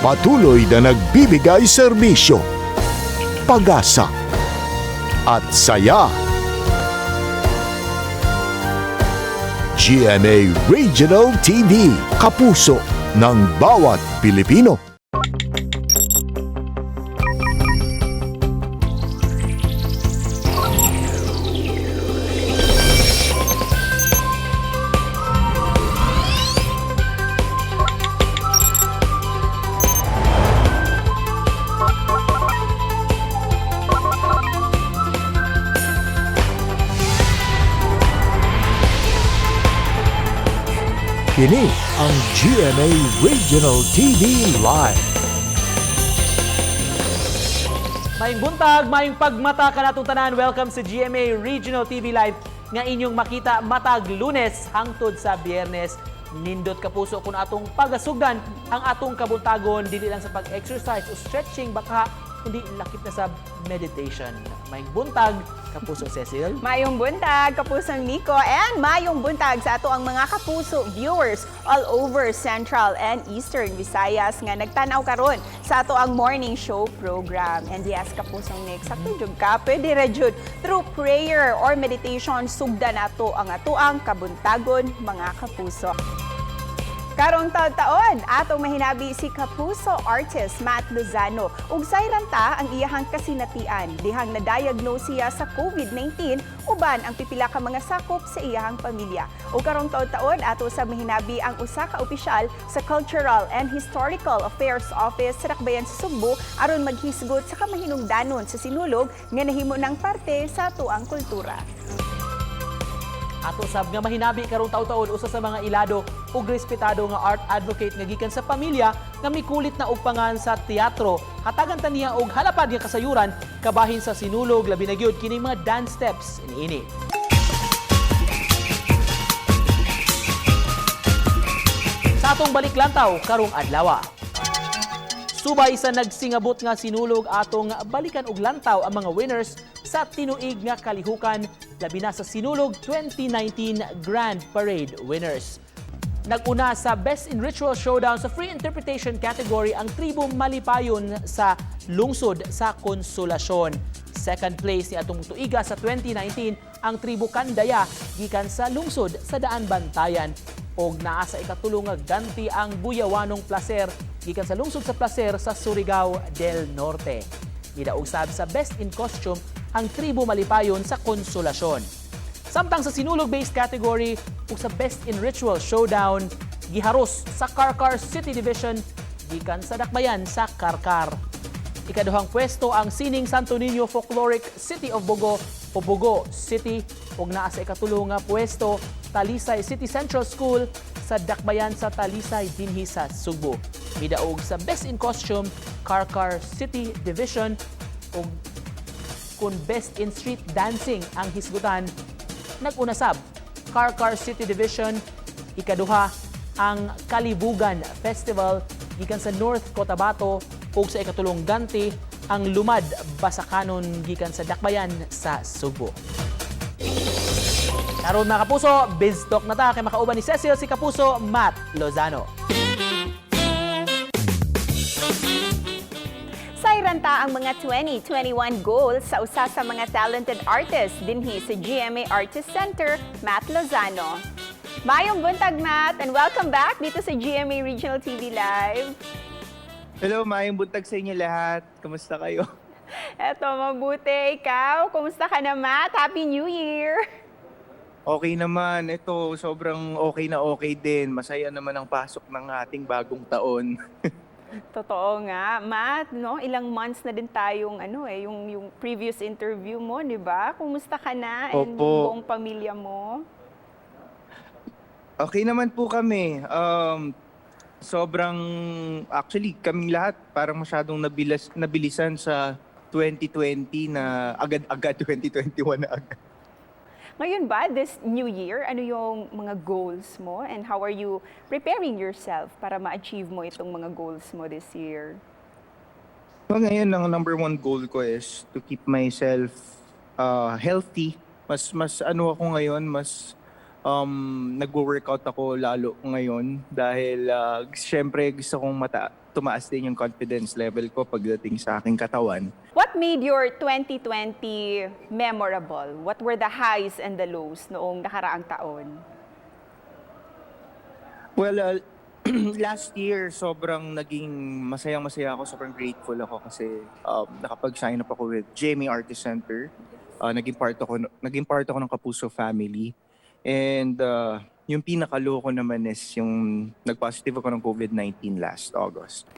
patuloy na nagbibigay serbisyo, pag-asa at saya. GMA Regional TV, kapuso ng bawat Pilipino. Kini ang GMA Regional TV Live. Mayong buntag, mayong pagmata ka natong tanan. Welcome sa GMA Regional TV Live nga inyong makita matag Lunes hangtod sa Biyernes. Nindot kapuso kung atong pagasugdan ang atong kabuntagon dili lang sa pag-exercise o stretching baka kundi lakip na sa meditation. Mayong buntag kapuso Cecil. Mayong buntag, kapusong Nico, and mayong buntag sa ato ang mga kapuso viewers all over Central and Eastern Visayas nga nagtanaw karon sa ato ang morning show program. And yes, kapusong Nick, sakto jud ka, pwede ra jud through prayer or meditation sugdan nato ang ato ang kabuntagon mga kapuso. Karong taon-taon, atong mahinabi si kapuso artist Matt Lozano. Ug sayran ta ang iyahang kasinatian. Dihang na-diagnose siya sa COVID-19 uban ang pipila ka mga sakop sa iyahang pamilya. Ug karong taon-taon, ato sa mahinabi ang usa ka opisyal sa Cultural and Historical Affairs Office sa Dakbayan sa Sugbo aron maghisgot sa kamahinungdanon sa sinulog nga nahimo ng parte sa atuang kultura. Ato sab nga mahinabi karong taon-taon usa sa mga ilado ug respetado nga art advocate nga gikan sa pamilya nga mikulit na og pangan sa teatro. Hatagan ta niya og halapad nga kasayuran kabahin sa sinulog labi na gyud kini mga dance steps niini. Sa atong baliklantaw karong adlaw. Subay sa nagsingabot nga sinulog atong balikan og lantaw ang mga winners sa tinuig nga kalihukan labi na sa sinulog 2019 Grand Parade winners. Naguna sa Best in Ritual Showdown sa Free Interpretation category ang tribo Malipayon sa lungsod sa Konsolasyon. Second place ni atong tuiga sa 2019 ang tribo Kandaya gikan sa lungsod sa Daan Bantayan. Og naa sa ikatulong nga ganti ang Buyawanong Placer gikan sa lungsod sa Placer sa Surigao del Norte. Nidaog sab sa Best in Costume ang tribo Malipayon sa Konsolasyon. Samtang sa sinulog-based category ug sa Best in Ritual Showdown, giharos sa Karkar City Division gikan sa Dakbayan sa Karkar. Ikaduhang pwesto ang Sining Santo Niño Folkloric City of Bogo o Bogo City ug naa sa ikatulong nga pwesto Talisay City Central School sa Dakbayan sa Talisay dinhi sa Sugbo. Midaog sa Best in Costume Karkar City Division ug kung Best in Street Dancing ang hisgutan, nag-una sab Karkar City Division. Ikaduha ang Kalibugan Festival gikan sa North Cotabato ug sa ikatulong ganti ang Lumad Basakanon gikan sa Dakbayan sa Sugbo. Karon mga kapuso, biz talk na ta kay makauban ni Cecil si kapuso Matt Lozano. Sayran ta ang mga 2021 goals sa usa sa mga talented artists dinhi sa GMA Artist Center, Matt Lozano. Mayong buntag, Matt, and welcome back dito sa GMA Regional TV Live. Hello, mayong buntag sa inyo lahat. Kamusta kayo? Eto, mabuti. Ikaw, kumusta ka na, Matt? Happy New Year! Okay naman. Ito, sobrang okay din. Masaya naman ang pasok ng ating bagong taon. Totoo nga. Matt, no? Ilang months na din tayong yung previous interview mo, di ba? Kumusta ka na and Opo. buong pamilya mo? Okay naman po kami. Actually, kaming lahat parang masyadong nabilisan sa 2020 na agad-agad 2021 na agad. Ngayon ba, this new year, ano yung mga goals mo and how are you preparing yourself para ma-achieve mo itong mga goals mo this year? So ngayon, ang number one goal ko is to keep myself healthy. Mas ako ngayon, nagwo-workout ako lalo ngayon dahil syempre gusto kong tumaas din yung confidence level ko pagdating sa aking katawan. What made your 2020 memorable? What were the highs and the lows noong nakaraang taon? Well, last year, sobrang naging masayang-masaya ako. Sobrang grateful ako kasi nakapag-sign up ako with GMA Artist Center. Naging part ako ng Kapuso family. And yung pinaka-low ko naman is yung nag-positive ako ng COVID-19 last August.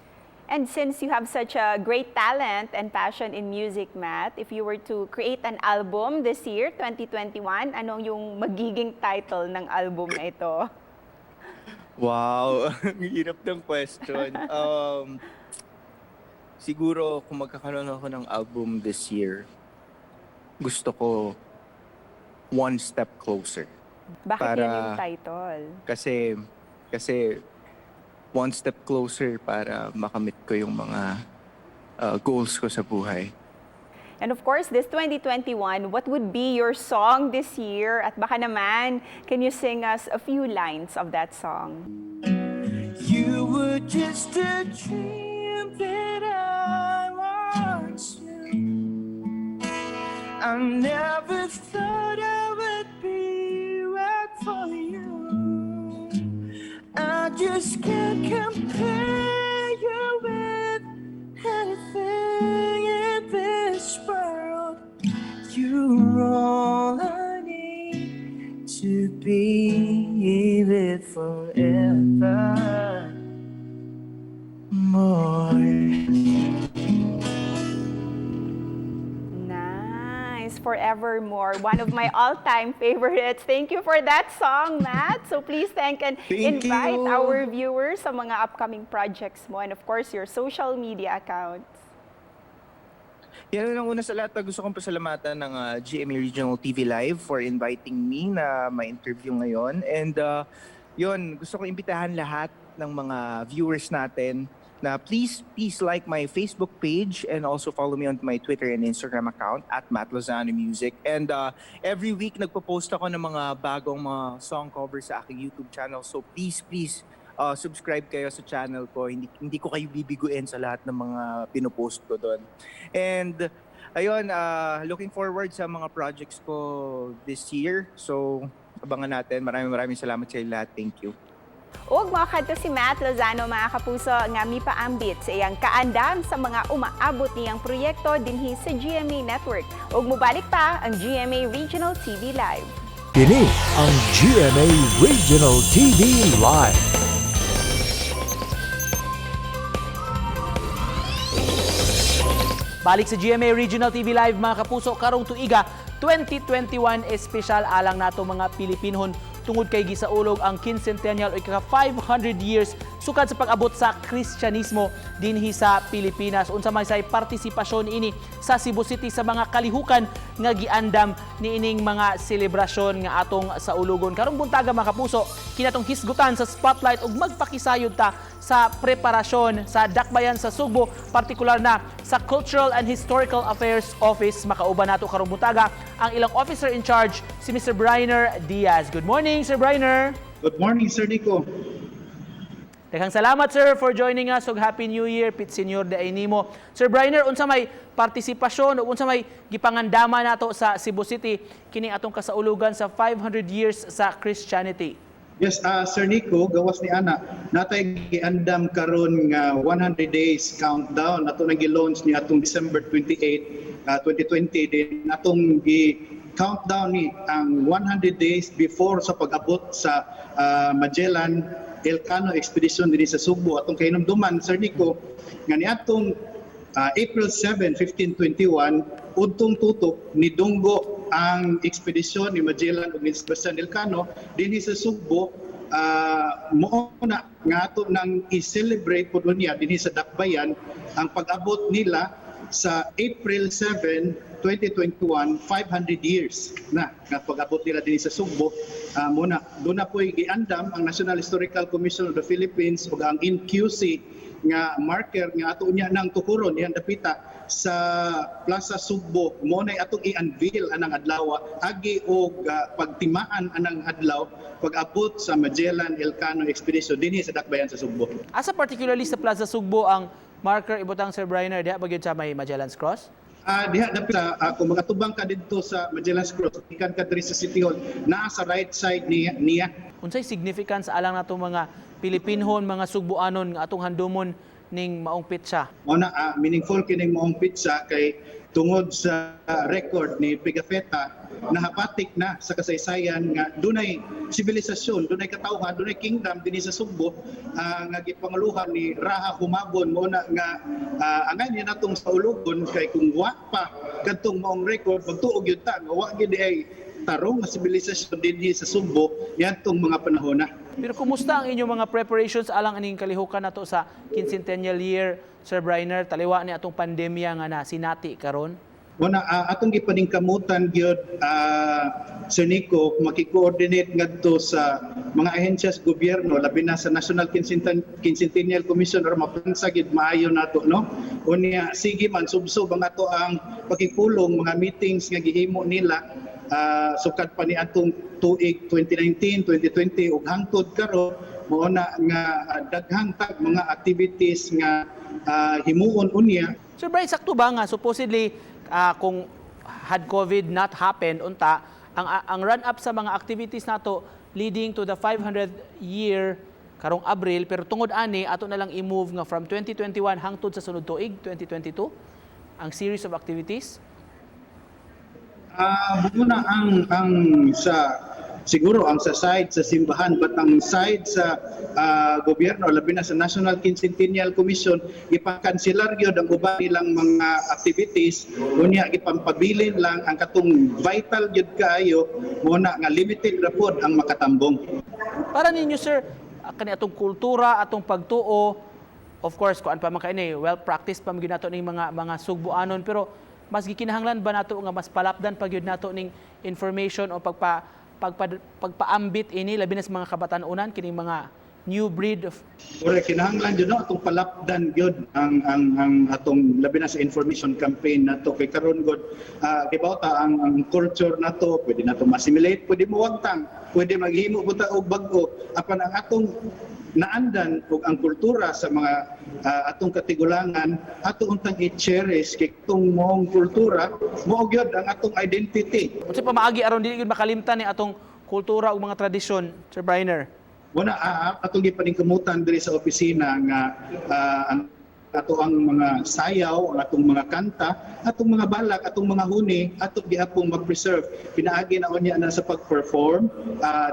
And since you have such a great talent and passion in music, Matt, if you were to create an album this year, 2021, anong yung magiging title ng album na ito? Wow, hirap ng question. Siguro kung magkakaroon ako ng album this year, gusto ko One Step Closer. Bakit yun yung title? Kasi one step closer para makamit ko yung mga goals ko sa buhay. And of course, this 2021, what would be your song this year? At baka naman, can you sing us a few lines of that song? You were just a dream that I once knew. I never thought I would be right for you. I just can't compare you with anything in this world. You're all I need to be with forever more. Nice, Forevermore, one of my all-time favorites. Thank you for that song, Matt. So please thank and Thank invite you. our viewers sa mga upcoming projects mo and of course, your social media accounts. Yan ang una sa lahat, gusto kong pasalamatan ng GMA Regional TV Live for inviting me na ma-interview ngayon. And yun, gusto kong imbitahan lahat ng mga viewers natin na please like my Facebook page and also follow me on my Twitter and Instagram account at Matt Lozano Music. And every week nagpo-post ako ng mga bagong mga song covers sa aking YouTube channel. So please subscribe kayo sa channel ko. Hindi ko kayo bibiguin sa lahat ng mga pinopost ko doon. And ayun, looking forward sa mga projects ko this year. So abangan natin. Maraming salamat sa lahat. Thank you. Ug mga kadto si Matt Lozano, mga kapuso, nga mipaambit sa iyang kaandam sa mga umaabot niyang proyekto dinhi sa GMA Network. Ug mubalik pa ang GMA Regional TV Live. Kini ang GMA Regional TV Live. Balik sa GMA Regional TV Live mga kapuso, karong tuiga 2021 espesyal alang nato mga Pilipinhon tungod kay gisaulog ang quincentennial o ika 500 years sukad sa pag-abot sa Kristyanismo dinhi sa Pilipinas. Unsa may say partisipasyon ini sa Cebu City sa mga kalihukan nga giandam niining mga selebrasyon nga atong saulugon. Karong buntaga mga kapuso, kinatong hisgutan sa spotlight ug magpakisayod ta sa preparasyon sa dakbayan sa Sugbo, partikular na sa Cultural and Historical Affairs Office. Makauban nato karong buntaga ang ilang officer in charge, si Mr. Briner Diaz. Good morning, Sir Briner. Good morning, Sir Nico. Daghang salamat, sir, for joining us. Ug Happy New Year, Pit Senior de Ainimo. Sir Briner, unsa may partisipasyon o unsa may gipangandama nato sa Cebu City kini atong kasaulugan sa 500 years sa Christianity? Yes, Sir Nico, gawas ni Ana, natay giandam karon nga 100 days countdown ato nang gi-launch ni atong December 28, 2020 din atong gi-countdown ni ang 100 days before sa pag-abot sa Magellan Elcano Expedition dinhi sa Sugbo. Atong kahinumduman, Sir Nico, nga niadtong April 7, 1521, udtong tutok ni Dunggo ang ekspedisyon ni Magellan ug ni Sebastian Elcano dinhi sa Sugbo. Mao na nga ato nang i-celebrate po niya dinhi sa Dakbayan ang pag-abot nila sa April 7, 2021, 500 years na nga pag-abot nila dinhi sa Sugbo. Muna doon na po giandam ang National Historical Commission of the Philippines ug ang NQC nga marker nga ato niya nang tukuron iyang dapita sa Plaza Sugbo mo na atong i-unveil anang adlaw agi og pagtimaan anang adlaw pag-abot sa Magellan Elcano Expedition dinhi sa Dakbayan sa Sugbo. Asa particularly sa Plaza Sugbo ang marker ibutang Sir Briner diha ba gyud sa may Magellan's Cross? Diha dapit sa kung magatubang ka dito sa Magellan's Cross ikan ka diri sa City Hall naa sa right side niya. Unsay significance alang nato mga Pilipinhon, mga Sugbuanon nga atong handumon ning maong pitsa? Una, meaningful kining maong pizza kay tungod sa record ni Pigafetta nahapatik na sa kasaysayan nga dunay sibilisasyon, dunay katawhan, dunay kingdom dinhi sa Sugbo nga gipangaluhan ni Raha Humabon mo na nga angay niya natong sa ulugon kay kung wa pa kadtong maong record magtuog yun ta nga wa gyud ay tarong nga sibilisasyon dinhi sa Sugbo yadtong mga panahon na. Pero kumusta ang inyong mga preparations alang aning kalihukan nato sa quincentennial year, Sir Briner, taliwa ni atong pandemya nga na sinati karon? Una, atong gipaningkamutan gyud Sir Nico, makikoordinate ngadto sa mga ahensyas gobyerno labi na sa National Quincentennial Commission or mapansa gid maayo nato no. Unya sige man subsob ang ato ang pakipulong mga meetings nga gihimo nila sukad pa ni atong tuig 2019, 2020 ug hangtod karon mao na nga daghang tag mga activities nga himuon unya. Sir Brian, sakto ba nga supposedly kung had COVID not happened unta ang run up sa mga activities nato leading to the 500th year karong Abril pero tungod ani ato na lang i-move nga from 2021 hangtod sa sunod tuig 2022 ang series of activities? Muna ang sa siguro ang sa side sa simbahan but ang side sa gobyerno labi na sa National Quincentennial Commission ipakanselar gyud ang uban nilang mga activities unya gipampabilin lang ang katong vital gyud kaayo muna nga limited ra pod ang makatambong. Para ninyo sir kani atong kultura atong pagtuo of course kuan pa man kaini well practiced pa gyud nato ning mga Sugbuanon pero mas gikinahanglan ba nato nga mas palapdan pa gyud nato ning information o pagpaambit ini labi na sa mga kabatan-unan kining mga new breed of kinahanglan jud no atong palapdan gyud ang atong labi na sa information campaign nato kay karon gud gibaw ta ang culture nato pwede nato ma-assimilate pwede mo wagtang pwede maghimo buta og bag-o apan ang atong naandan ug ang kultura sa mga atong katigulangan ato untang i-cherish kay itong moong kultura mao gyud ang atong identity. Unsa pa maagi aron dili gyud makalimtan ni atong kultura ug mga tradisyon, Sir Briner? Wala atong gipaningkamutan diri sa opisina nga ang ato ang mga sayaw, ang atong mga kanta, atong mga balak, atong mga huni, atong gihapong mag-preserve. Pinaagi na unya na sa pag-perform,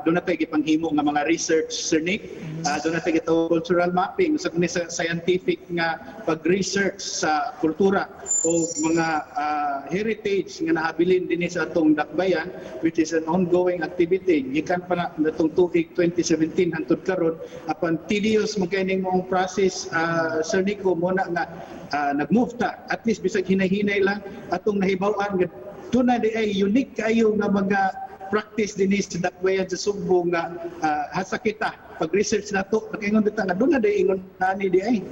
doon natin gipanghimo nga mga research, Sir Nick, doon natin ito cultural mapping, sa scientific nga pag-research sa kultura o mga heritage nga nahabilin din sa atong Dakbayan, which is an ongoing activity. Gikan pa na natong tuig 2017 hangtod karon apan tedious magkaining moong process, Sir Nico, muna nga nag-move ta at least bisag hinay-hinay lang atong nahibaw-an nga tunay di ay unique kayo nga mga practice dinhi sa Dakbayan sa Sugbo nga hasa kita pag-research nato nakaingon dita nga dunay di ingon nani di ay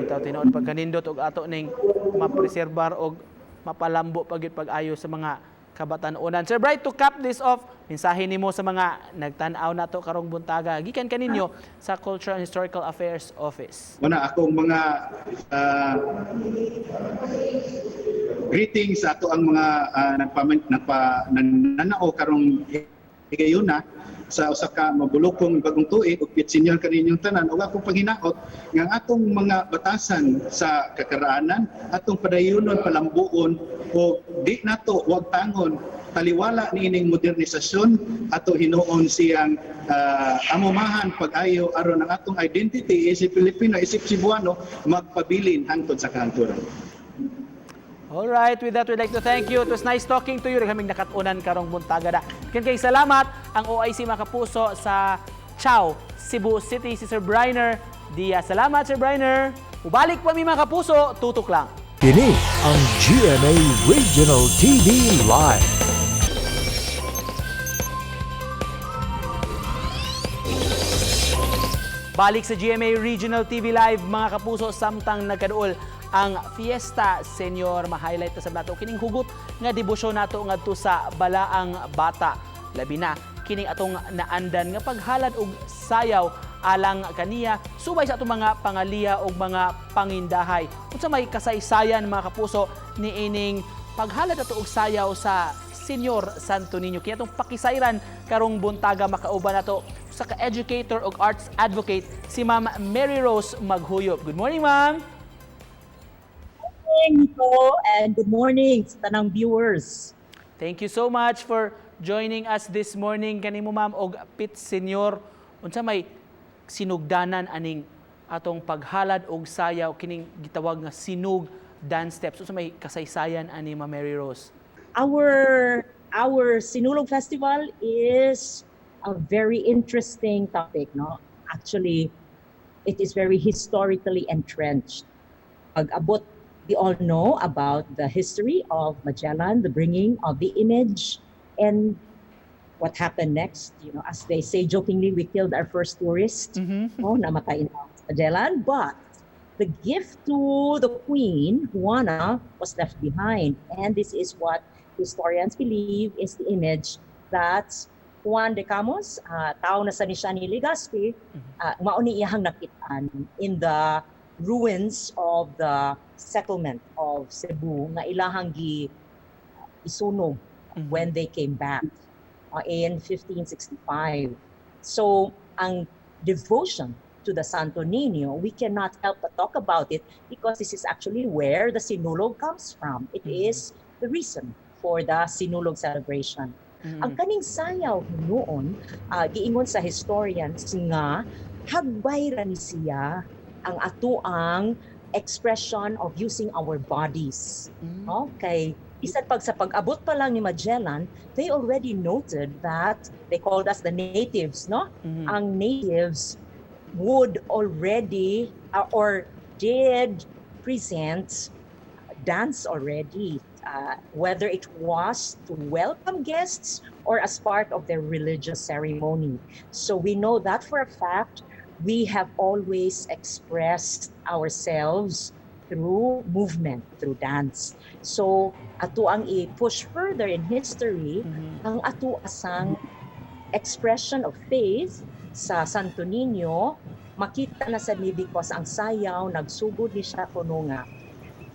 Bitaw tinuod pagkanindot og ato ning mapreserbar og mapalambo pagit pag-ayo sa mga kabatan-unan. Sir Bright, to cap this off, mensahe nimo sa mga nagtan-aw nato karong buntaga gikan kaninyo sa Cultural and Historical Affairs Office. Una akong mga greetings sa ato ang mga nananao karong higayuna sa usa ka mabulokong bagong tuig ug pitsinyon kaninyong tanan ug akong paghinaot nga atong mga batasan sa kakaraanan atong padayunon palambuon o di nato wag tangon taliwala niining modernisasyon ato hinuon siyang amumahan pag-ayo aron ang atong identity isip Pilipino isip Cebuano magpabilin hangtod sa kahanturan. All right, with that, we'd like to thank you. It was nice talking to you. Kaming nakatunan karong buntaga da. Kay salamat ang OIC mga kapuso sa Chao, Cebu City, si Sir Briner Diaz. Salamat, Sir Briner. Ubalik pa mi mga kapuso, tutok lang. Kini ang GMA Regional TV Live. Balik sa GMA Regional TV Live, mga kapuso, samtang nagkaduol ang Fiesta Senior. Ma-highlight na sa nato kining hugot nga debosyon nato ngadto sa Balaang Bata. Labi na kining atong naandan nga paghalad og sayaw alang kaniya subay sa atong mga pangaliha og mga pangindahay. Unsa may kasaysayan, mga kapuso, ni ining paghalad ato og sayaw sa Senior Santo Niño. Kaya itong pakisayran karong buntaga makauban nato sa ka-educator o arts advocate si Ma'am Mary Rose Maghuyop. Good morning, Ma'am. Good morning, Nico, and good morning sa tanang viewers. Thank you so much for joining us this morning. Kanimo, Ma'am, og Pit Senior. Unsa may sinugdanan aning atong paghalad og sayaw kining gitawag nga sinug dance steps. Unsa may kasaysayan ani Ma'am Mary Rose? Our Sinulog Festival is a very interesting topic, no? Actually, it is very historically entrenched. Pag-abot, we all know about the history of Magellan, the bringing of the image, and what happened next. You know, as they say jokingly, we killed our first tourist, no, namatay na Magellan, but the gift to the Queen, Juana, was left behind. And this is what historians believe is the image that Juan de Camus, tao na sa ni Legazpi, mauni iyahang nakitaan in the ruins of the settlement of Cebu nga ilahang isunog when they came back in 1565. So, ang devotion to the Santo Niño, we cannot help but talk about it because this is actually where the Sinulog comes from. It is the reason for the Sinulog celebration. Ang kaning sayaw noon, giingon sa historians nga hagbay ra ni siya ang atuang expression of using our bodies. No? Kay bisan pag sa pag-abot pa lang ni Magellan, they already noted that they called us the natives, no? Ang natives would already or did present dance already. Whether it was to welcome guests or as part of their religious ceremony. So we know that for a fact. We have always expressed ourselves through movement, through dance. So ato ang i-push further in history, ang ato asang expression of faith sa Santo Niño, makita na sa ni because ang sayaw nagsugod ni siya kuno nga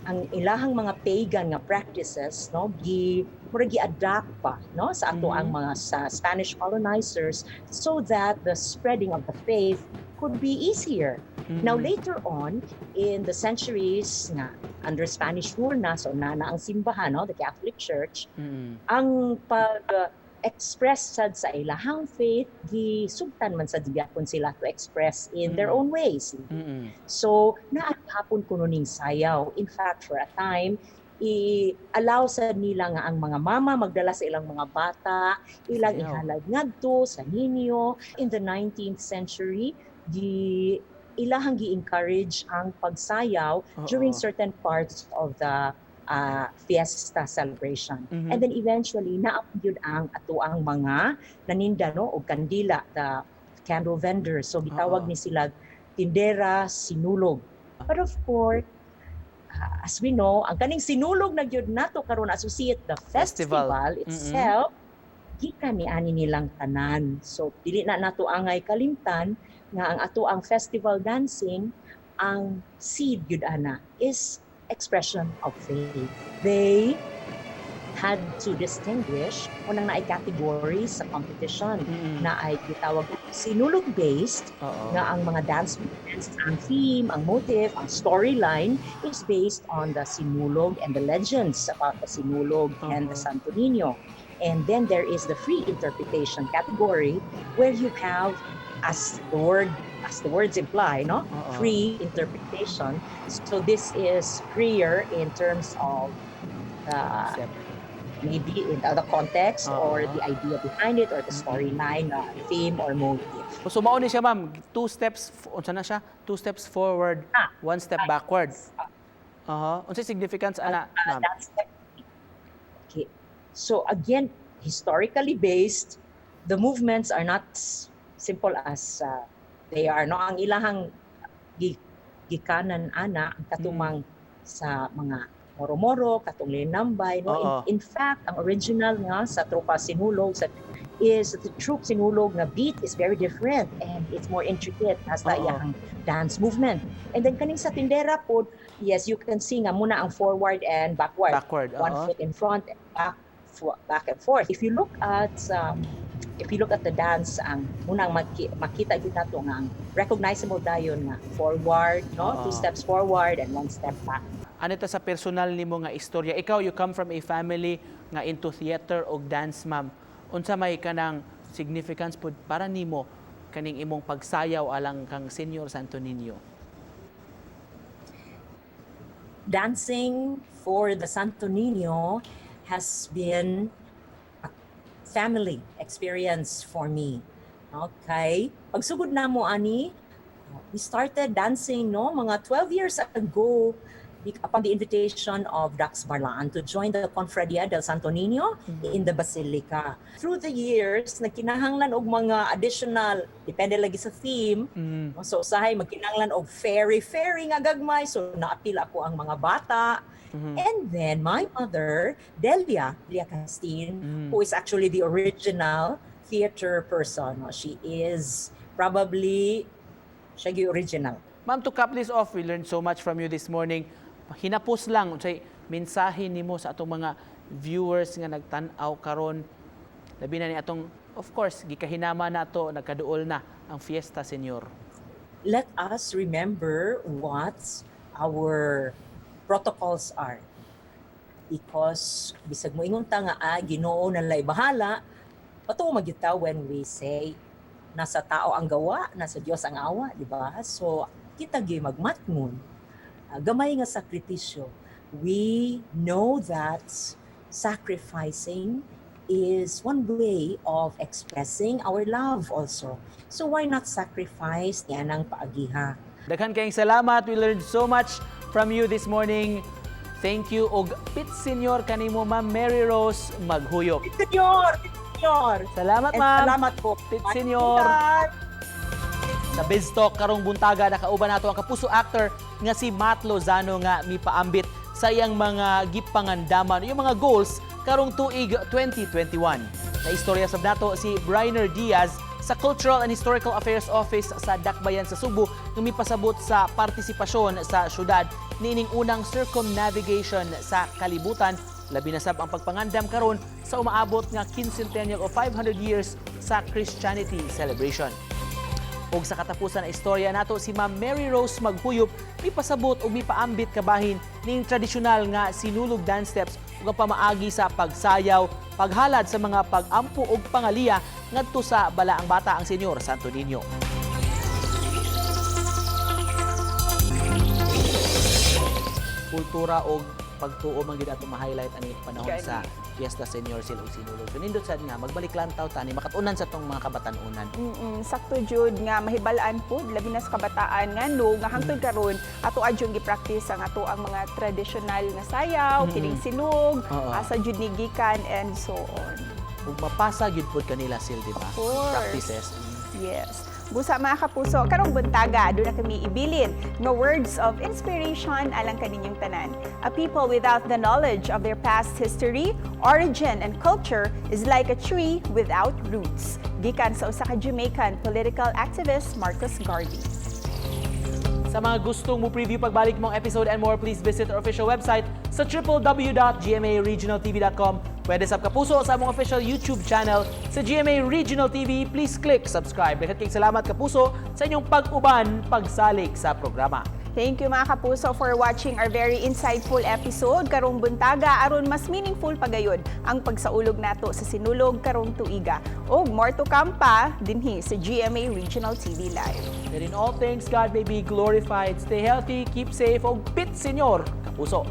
ang ilahang mga pagan nga practices, no, gi-adapt pa, no, sa ato ang mga sa Spanish colonizers so that the spreading of the faith could be easier. Now later on in the centuries nga under Spanish rule na, so na ang simbahan, no, the Catholic Church, ang pag-express sad sa ilahang faith, gisugtan man sa gyapon sila to express in their own ways. So naahapon kuno ning sayaw. In fact, for a time, i-allow sa nila nga ang mga mama magdala sa ilang mga bata, ilang ihalad ngadto sa ninyo. In the 19th century, ilahang gi-encourage ang pagsayaw during certain parts of the fiesta celebration. And then eventually, naapyod ang atuang mga naninda, no, o kandila, the candle vendors. So gitawag ni sila tindera, sinulog. But of course, as we know, ang kaning sinulog na gyud nato karon associate the festival itself, gikan ni ani nilang tanan. So dili na nato angay kalimtan nga ang ato ang festival dancing, ang seed gyud ana is expression of faith. They had to distinguish unang naay categories sa competition na ay gitawag sinulog-based nga ang mga dance movements, ang theme, ang motive, ang storyline is based on the sinulog and the legends about the sinulog and the Santo Niño. And then there is the free interpretation category where you have, as the words imply, no, free interpretation. So this is freer in terms of maybe in the context or the idea behind it or the storyline, theme or motive. So mao ni siya, ma'am, two steps forward, one step backward. Unsa significance ana, ma'am? Okay. So again, historically based, the movements are not simple as They are no ang ilahang gikanan ana ang katumang sa mga moro-moro, katong linambay, no? Oo. In fact, ang original nga sa Tropa Sinulog is the Troop Sinulog na beat is very different and it's more intricate as Oo. iyang dance movement. And then kaning sa tindera po, yes, you can see nga muna ang forward and backward. Backward, One oo. foot in front and back and forth. If you look at the dance, ang munang makita gyud nato nga ang recognizable dayon nga forward, no? Oo. 2 steps forward and 1 step back. Ano ito sa personal nimo nga istorya? Ikaw, you come from a family nga into theater o dance, ma'am. Unsa may kanang significance pud para nimo kaning imong pagsayaw alang kang Senior Santo Niño? Dancing for the Santo Niño has been a family experience for me. Okay? Pagsugod na mo ani, we started dancing no mga 12 years ago upon the invitation of Dax Barlaan to join the Confradia del Santo Niño in the Basilica. Through the years, nagkinahanglan og mga additional, depende lagi sa theme. So usahay magkinahanglan og fairy nga gagmay. So naapila ko ang mga bata. And then my mother, Delia Castin, who is actually the original theater person. She is probably siya yung original. Ma'am, to cap this off, we learned so much from you this morning. Hinapos lang unsay mensahe nimo sa atong mga viewers nga nagtan-aw karon. Labi na ni atong, of course, gikahinama nato, nagkaduol na ang Fiesta Senior. Let us remember what our protocols are. Because bisag mo ingon ta nga Ginoo na lay bahala, patuo magyutaw when we say nasa tao ang gawa, nasa Dios ang awa, di ba? So kita gyud magmatngon. Gamay nga sakripisyo. We know that sacrificing is one way of expressing our love also. So why not sacrifice niya ng paagiha? Daghan kayong salamat. We learned so much from you this morning. Thank you. Og Pit Senior kanimo, Ma'am Mary Rose Maghuyop. Senyor! Salamat, And ma'am. salamat po. Pit Senior. Sa BizTalk karong buntaga nakauban nato ang kapuso actor nga si Matt Lozano nga mipaambit sa iyang mga gipangandaman yung mga goals karong tuig 2021. Na istorya sab nato si Briner Diaz sa Cultural and Historical Affairs Office sa Dakbayan sa Subo nga mipasabot sa partisipasyon sa syudad niining unang circumnavigation sa kalibutan, labi na sab ang pagpangandam karon sa umaabot nga quincentennial o 500 years sa Christianity celebration. Og sa katapusan na istorya nato si Ma'am Mary Rose Maghuyop mipasabot og mipaambit kabahin ning tradisyonal nga sinulog dance steps ug pamaagi sa pagsayaw, paghalad sa mga pag-ampo og pangaliya ngadto sa Balaang Bata ang Senior Santo Niño. Kultura og pagtuo man gid ato ma-highlight ani panahon sa Fiesta Senior Silog Sinulog. So nindot sad nga magbalik lantaw tani makatunan sa tong mga kabatan-unan. Sakto jud nga mahibalaan po labi na sa kabataan nga no nga hangtod karon ato adjong gi-practice ang ato ang mga traditional nga sayaw, kining sinog, asa jud ni gikan and so on. Ug mapasa gyud pud kanila sil, di ba? Course. Practices. Yes. Busa mga kapuso, karong buntaga, doon na kami ibilin nga words of inspiration alang kaninyong tanan. A people without the knowledge of their past history, origin, and culture is like a tree without roots. Gikan sa usa ka Jamaican political activist, Marcus Garvey. Sa mga gustong mo preview pagbalik mong episode and more, please visit our official website sa www.gmaregionaltv.com. Pwede sab kapuso sa among official YouTube channel sa GMA Regional TV. Please click subscribe. Daghang kayong salamat kapuso sa inyong pag-uban, pagsalik sa programa. Thank you mga kapuso for watching our very insightful episode karong buntaga aron mas meaningful pagayod ang pagsaulog nato sa sinulog karong tuiga. Og more to come pa dinhi sa GMA Regional TV Live. That in all things, God may be glorified. Stay healthy, keep safe, og Pit Senior kapuso.